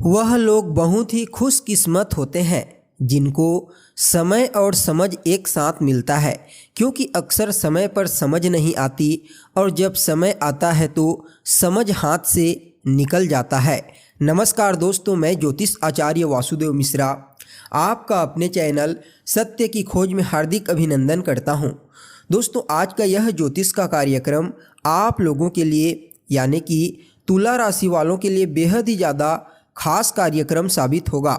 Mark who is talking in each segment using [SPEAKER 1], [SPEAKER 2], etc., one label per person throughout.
[SPEAKER 1] वह लोग बहुत ही खुशकिस्मत होते हैं जिनको समय और समझ एक साथ मिलता है, क्योंकि अक्सर समय पर समझ नहीं आती और जब समय आता है तो समझ हाथ से निकल जाता है। नमस्कार दोस्तों, मैं ज्योतिष आचार्य वासुदेव मिश्रा आपका अपने चैनल सत्य की खोज में हार्दिक अभिनंदन करता हूं। दोस्तों, आज का यह ज्योतिष का कार्यक्रम आप लोगों के लिए यानी कि तुला राशि वालों के लिए बेहद ही ज़्यादा खास कार्यक्रम साबित होगा।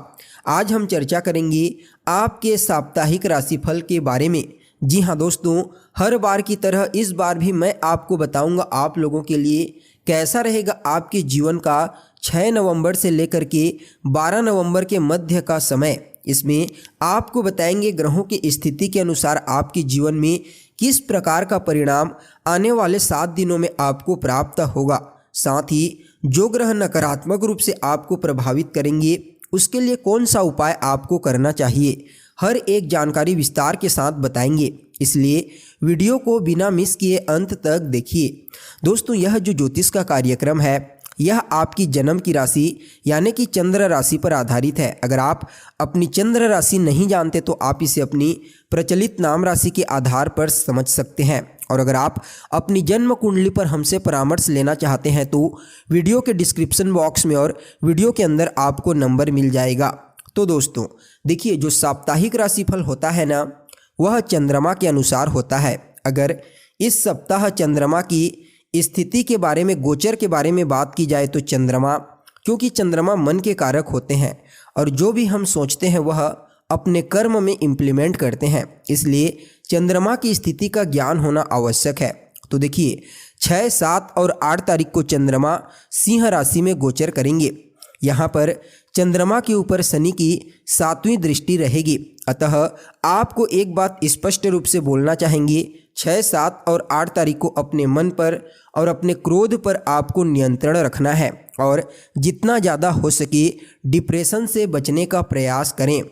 [SPEAKER 1] आज हम चर्चा करेंगे आपके साप्ताहिक राशिफल के बारे में। जी हाँ दोस्तों, हर बार की तरह इस बार भी मैं आपको बताऊंगा आप लोगों के लिए कैसा रहेगा आपके जीवन का 6 नवंबर से लेकर के 12 नवंबर के मध्य का समय। इसमें आपको बताएंगे ग्रहों की स्थिति के अनुसार आपके जीवन में किस प्रकार का परिणाम आने वाले 7 दिनों में आपको प्राप्त होगा। साथ ही जो ग्रह नकारात्मक रूप से आपको प्रभावित करेंगे उसके लिए कौन सा उपाय आपको करना चाहिए, हर एक जानकारी विस्तार के साथ बताएंगे। इसलिए वीडियो को बिना मिस किए अंत तक देखिए। दोस्तों, यह जो ज्योतिष का कार्यक्रम है यह आपकी जन्म की राशि यानी कि चंद्र राशि पर आधारित है। अगर आप अपनी चंद्र राशि नहीं जानते तो आप इसे अपनी प्रचलित नाम राशि के आधार पर समझ सकते हैं। और अगर आप अपनी जन्म कुंडली पर हमसे परामर्श लेना चाहते हैं तो वीडियो के डिस्क्रिप्शन बॉक्स में और वीडियो के अंदर आपको नंबर मिल जाएगा। तो दोस्तों देखिए, जो साप्ताहिक राशिफल होता है ना, वह चंद्रमा के अनुसार होता है। अगर इस सप्ताह चंद्रमा की स्थिति के बारे में, गोचर के बारे में बात की जाए तो चंद्रमा, क्योंकि चंद्रमा मन के कारक होते हैं और जो भी हम सोचते हैं वह अपने कर्म में इम्प्लीमेंट करते हैं, इसलिए चंद्रमा की स्थिति का ज्ञान होना आवश्यक है। तो देखिए, 6, 7 और 8 तारीख को चंद्रमा सिंह राशि में गोचर करेंगे। यहाँ पर चंद्रमा के ऊपर शनि की 7वीं दृष्टि रहेगी। अतः आपको एक बात स्पष्ट रूप से बोलना चाहेंगे, 6, 7 और 8 तारीख को अपने मन पर और अपने क्रोध पर आपको नियंत्रण रखना है और जितना ज़्यादा हो सके डिप्रेशन से बचने का प्रयास करें।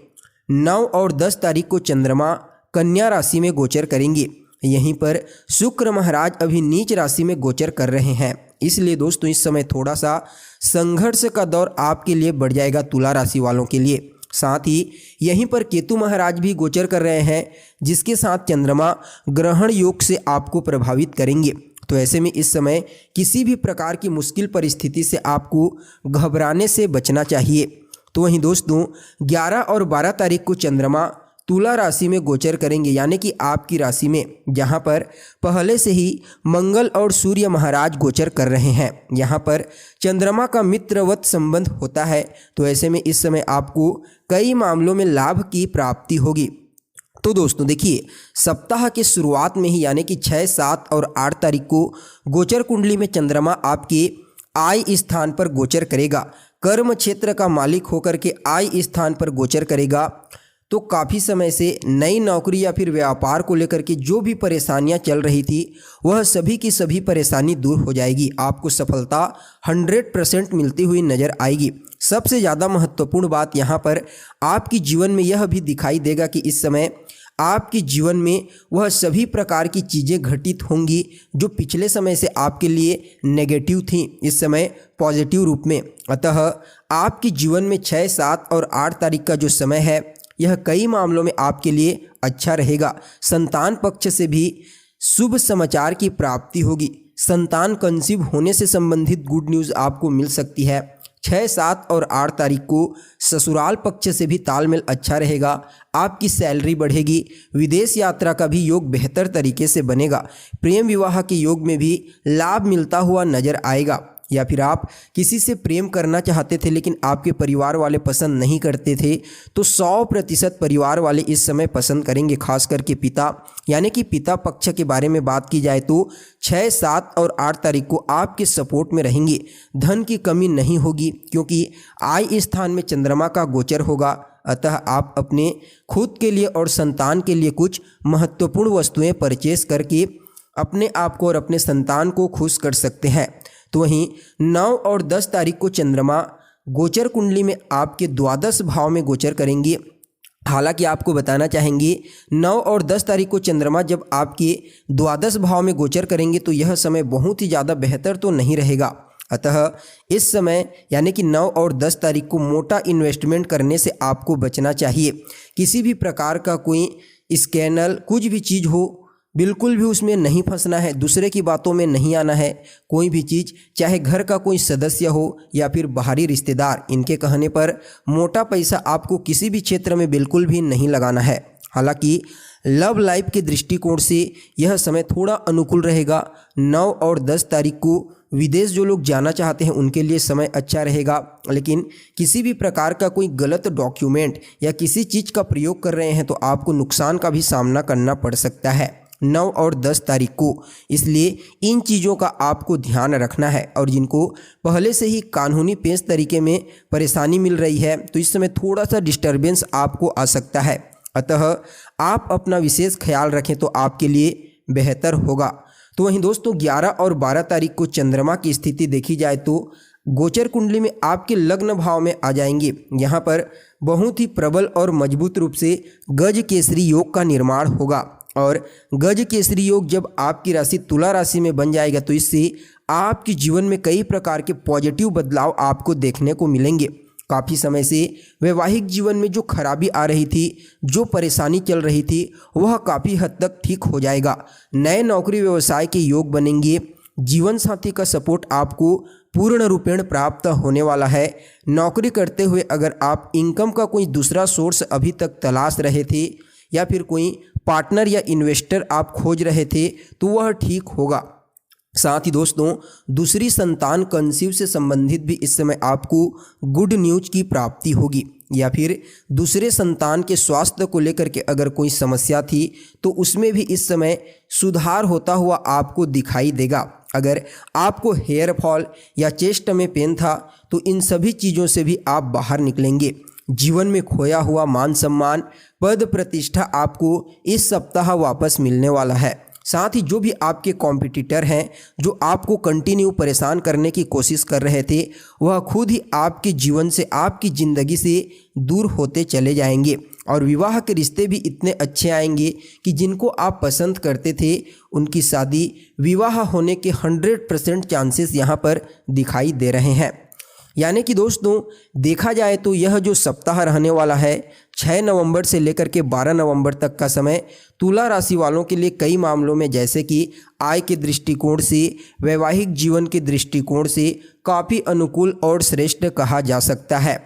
[SPEAKER 1] 9 और 10 तारीख को चंद्रमा कन्या राशि में गोचर करेंगे। यहीं पर शुक्र महाराज अभी नीच राशि में गोचर कर रहे हैं, इसलिए दोस्तों इस समय थोड़ा सा संघर्ष का दौर आपके लिए बढ़ जाएगा तुला राशि वालों के लिए। साथ ही यहीं पर केतु महाराज भी गोचर कर रहे हैं, जिसके साथ चंद्रमा ग्रहण योग से आपको प्रभावित करेंगे। तो ऐसे में इस समय किसी भी प्रकार की मुश्किल परिस्थिति से आपको घबराने से बचना चाहिए। तो वहीं दोस्तों 11 और 12 तारीख को चंद्रमा तुला राशि में गोचर करेंगे, यानी कि आपकी राशि में, जहां पर पहले से ही मंगल और सूर्य महाराज गोचर कर रहे हैं। यहां पर चंद्रमा का मित्रवत संबंध होता है। तो ऐसे में इस समय आपको कई मामलों में लाभ की प्राप्ति होगी। तो दोस्तों देखिए, सप्ताह के शुरुआत में ही यानी कि 6, 7 और 8 तारीख को गोचर कुंडली में चंद्रमा आपके आय स्थान पर गोचर करेगा। कर्म क्षेत्र का मालिक होकर के आय स्थान पर गोचर करेगा। तो काफ़ी समय से नई नौकरी या फिर व्यापार को लेकर के जो भी परेशानियां चल रही थी वह सभी की सभी परेशानी दूर हो जाएगी। आपको सफलता 100% मिलती हुई नज़र आएगी। सबसे ज़्यादा महत्वपूर्ण बात यहाँ पर आपकी जीवन में यह भी दिखाई देगा कि इस समय आपके जीवन में वह सभी प्रकार की चीज़ें घटित होंगी जो पिछले समय से आपके लिए नेगेटिव थी, इस समय पॉजिटिव रूप में। अतः आपके जीवन में 6, 7 और 8 तारीख का जो समय है यह कई मामलों में आपके लिए अच्छा रहेगा। संतान पक्ष से भी शुभ समाचार की प्राप्ति होगी। संतान कंसीव होने से संबंधित गुड न्यूज़ आपको मिल सकती है। 6, 7 और 8 तारीख को ससुराल पक्ष से भी तालमेल अच्छा रहेगा। आपकी सैलरी बढ़ेगी। विदेश यात्रा का भी योग बेहतर तरीके से बनेगा। प्रेम विवाह के योग में भी लाभ मिलता हुआ नजर आएगा। या फिर आप किसी से प्रेम करना चाहते थे लेकिन आपके परिवार वाले पसंद नहीं करते थे, तो 100% परिवार वाले इस समय पसंद करेंगे। खास करके पिता यानी कि पिता पक्ष के बारे में बात की जाए तो 6, 7 और 8 तारीख को आपके सपोर्ट में रहेंगे। धन की कमी नहीं होगी क्योंकि आय स्थान में चंद्रमा का गोचर होगा। अतः आप अपने खुद के लिए और संतान के लिए कुछ महत्वपूर्ण वस्तुएं परचेस करके अपने आप को और अपने संतान को खुश कर सकते हैं। तो वहीं 9 और 10 तारीख को चंद्रमा गोचर कुंडली में आपके द्वादश भाव में गोचर करेंगे। हालांकि आपको बताना चाहेंगे 9 और 10 तारीख को चंद्रमा जब आपके द्वादश भाव में गोचर करेंगे तो यह समय बहुत ही ज़्यादा बेहतर तो नहीं रहेगा। अतः इस समय यानी कि 9 और 10 तारीख को मोटा इन्वेस्टमेंट करने से आपको बचना चाहिए। किसी भी प्रकार का कोई स्कैनल कुछ भी चीज़ हो, बिल्कुल भी उसमें नहीं फंसना है, दूसरे की बातों में नहीं आना है। कोई भी चीज़, चाहे घर का कोई सदस्य हो या फिर बाहरी रिश्तेदार, इनके कहने पर मोटा पैसा आपको किसी भी क्षेत्र में बिल्कुल भी नहीं लगाना है। हालांकि लव लाइफ के दृष्टिकोण से यह समय थोड़ा अनुकूल रहेगा। 9 और 10 तारीख को विदेश जो लोग जाना चाहते हैं उनके लिए समय अच्छा रहेगा, लेकिन किसी भी प्रकार का कोई गलत डॉक्यूमेंट या किसी चीज़ का प्रयोग कर रहे हैं तो आपको नुकसान का भी सामना करना पड़ सकता है 9 और 10 तारीख को। इसलिए इन चीज़ों का आपको ध्यान रखना है। और जिनको पहले से ही कानूनी पेश तरीके में परेशानी मिल रही है तो इस समय थोड़ा सा डिस्टर्बेंस आपको आ सकता है, अतः आप अपना विशेष ख्याल रखें तो आपके लिए बेहतर होगा। तो वहीं दोस्तों 11 और 12 तारीख को चंद्रमा की स्थिति देखी जाए तो गोचर कुंडली में आपके लग्न भाव में आ जाएंगे। यहाँ पर बहुत ही प्रबल और मजबूत रूप से गज केसरी योग का निर्माण होगा। और गज केसरी योग जब आपकी राशि तुला राशि में बन जाएगा तो इससे आपके जीवन में कई प्रकार के पॉजिटिव बदलाव आपको देखने को मिलेंगे। काफ़ी समय से वैवाहिक जीवन में जो खराबी आ रही थी, जो परेशानी चल रही थी, वह काफ़ी हद तक ठीक हो जाएगा। नए नौकरी व्यवसाय के योग बनेंगे। जीवन साथी का सपोर्ट आपको पूर्ण रूपेण प्राप्त होने वाला है। नौकरी करते हुए अगर आप इनकम का कोई दूसरा सोर्स अभी तक तलाश रहे थे या फिर कोई पार्टनर या इन्वेस्टर आप खोज रहे थे तो वह ठीक होगा। साथ ही दोस्तों दूसरी संतान कंसीव से संबंधित भी इस समय आपको गुड न्यूज की प्राप्ति होगी, या फिर दूसरे संतान के स्वास्थ्य को लेकर के अगर कोई समस्या थी तो उसमें भी इस समय सुधार होता हुआ आपको दिखाई देगा। अगर आपको हेयर फॉल या चेस्ट में पेन था तो इन सभी चीज़ों से भी आप बाहर निकलेंगे। जीवन में खोया हुआ मान सम्मान, पद प्रतिष्ठा आपको इस सप्ताह वापस मिलने वाला है। साथ ही जो भी आपके कॉम्पिटिटर हैं, जो आपको कंटिन्यू परेशान करने की कोशिश कर रहे थे, वह खुद ही आपके जीवन से, आपकी ज़िंदगी से दूर होते चले जाएंगे। और विवाह के रिश्ते भी इतने अच्छे आएंगे कि जिनको आप पसंद करते थे उनकी शादी, विवाह होने के 100% चांसेस यहाँ पर दिखाई दे रहे हैं। यानी कि दोस्तों देखा जाए तो यह जो सप्ताह रहने वाला है 6 नवंबर से लेकर के 12 नवंबर तक का समय तुला राशि वालों के लिए कई मामलों में, जैसे कि आय के दृष्टिकोण से, वैवाहिक जीवन के दृष्टिकोण से काफ़ी अनुकूल और श्रेष्ठ कहा जा सकता है।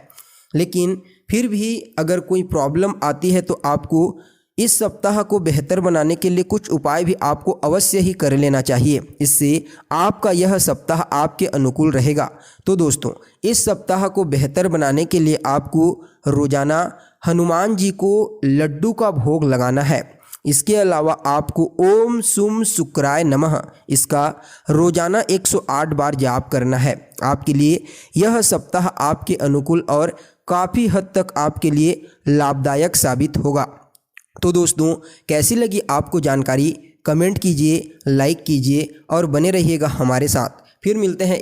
[SPEAKER 1] लेकिन फिर भी अगर कोई प्रॉब्लम आती है तो आपको इस सप्ताह को बेहतर बनाने के लिए कुछ उपाय भी आपको अवश्य ही कर लेना चाहिए। इससे आपका यह सप्ताह आपके अनुकूल रहेगा। तो दोस्तों इस सप्ताह को बेहतर बनाने के लिए आपको रोजाना हनुमान जी को लड्डू का भोग लगाना है। इसके अलावा आपको ओम सुम शुक्राय नमः इसका रोजाना 108 बार जाप करना है। आपके लिए यह सप्ताह आपके अनुकूल और काफ़ी हद तक आपके लिए लाभदायक साबित होगा। तो दोस्तों कैसी लगी आपको जानकारी, कमेंट कीजिए, लाइक कीजिए और बने रहिएगा हमारे साथ। फिर मिलते हैं